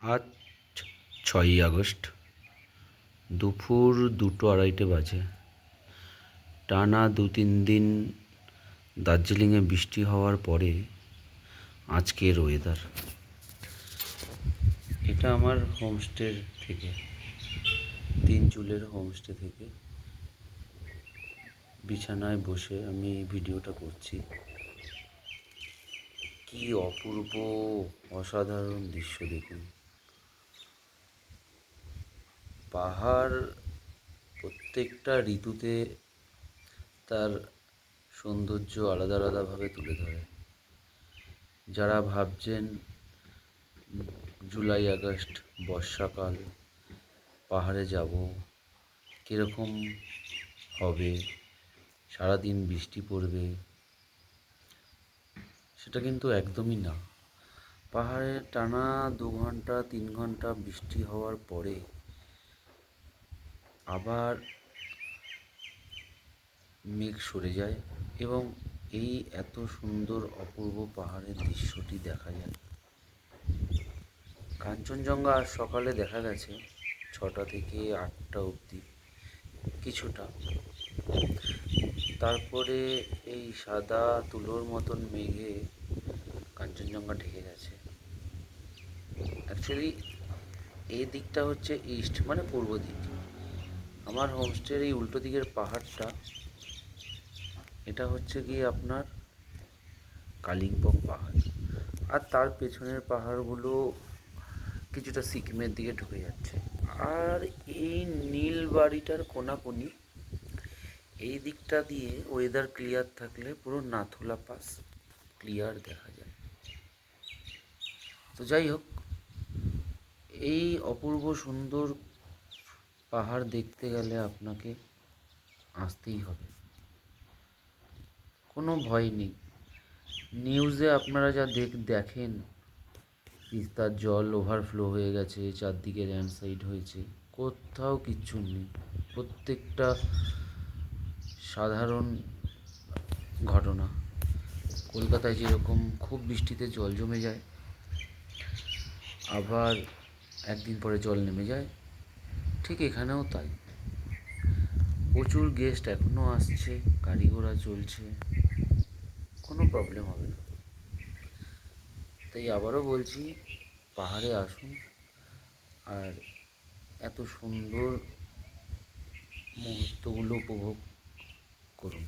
আজ 6ই আগস্ট দুপুর 2:30 বাজে। টানা 2-3 দিন দার্জিলিংয়ে বৃষ্টি হওয়ার পরে আজকের ওয়েদার। এটা আমার হোমস্টে থেকে, 3 চুলের হোমস্টে থেকে বিছানায় বসে আমি এই ভিডিওটা করছি। কি অপূর্ব অসাধারণ দৃশ্য দেখুন। পাহাড় প্রত্যেকটা ঋতুতে তার সৌন্দর্য আলাদা আলাদাভাবে তুলে ধরে। যারা ভাবছেন জুলাই আগস্ট বর্ষাকাল, পাহাড়ে যাব, কীরকম হবে, সারাদিন বৃষ্টি পড়বে, সেটা কিন্তু একদমই না। পাহাড়ে টানা 2 ঘন্টা 3 ঘন্টা বৃষ্টি হওয়ার পরে আবার মেঘ সরে যায় এবং এই এত সুন্দর অপূর্ব পাহাড়ের দৃশ্যটি দেখা যায়। কাঞ্চনজঙ্ঘা আজ সকালে দেখা গেছে 6টা থেকে 8টা অবধি কিছুটা, তারপরে এই সাদা তুলোর মতন মেঘে কাঞ্চনজঙ্ঘা ঢেকে গেছে। অ্যাকচুয়ালি এই দিকটা হচ্ছে ইস্ট, মানে পূর্ব দিক। আমার হোমস্টের এই উল্টো দিকের পাহাড়টা, এটা হচ্ছে গিয়ে আপনার কালিম্পং পাহাড়, আর তার পেছনের পাহাড়গুলো কিছুটা সিকিমের দিকে ঢুকে যাচ্ছে। আর এই নীল বাড়িটার কোনাকুনি এই দিকটা দিয়ে ওয়েদার ক্লিয়ার থাকলে পুরো নাথুলা পাস ক্লিয়ার দেখা যায়। তো যাই হোক, এই অপূর্ব সুন্দর পাহাড় দেখতে গেলে আপনাকে আসতেই হবে, কোনো ভয় নেই। নিউজে আপনারা যা দেখেন তিস্তার জল ওভারফ্লো হয়ে গেছে, চারদিকে ল্যান্ডস্লাইড হয়েছে, কোথাও কিচ্ছু নেই। প্রত্যেকটা সাধারণ ঘটনা। কলকাতায় যেরকম খুব বৃষ্টিতে জল জমে যায়, আবার একদিন পরে জল নেমে যায়, ঠিক এখানেও তাই। প্রচুর গেস্ট এখনও আসছে, গাড়ি ঘোড়া চলছে, কোনো প্রবলেম হবে না। তাই আবারও বলছি, পাহাড়ে আসুন আর এত সুন্দর মুহূর্তগুলো উপভোগ করুন।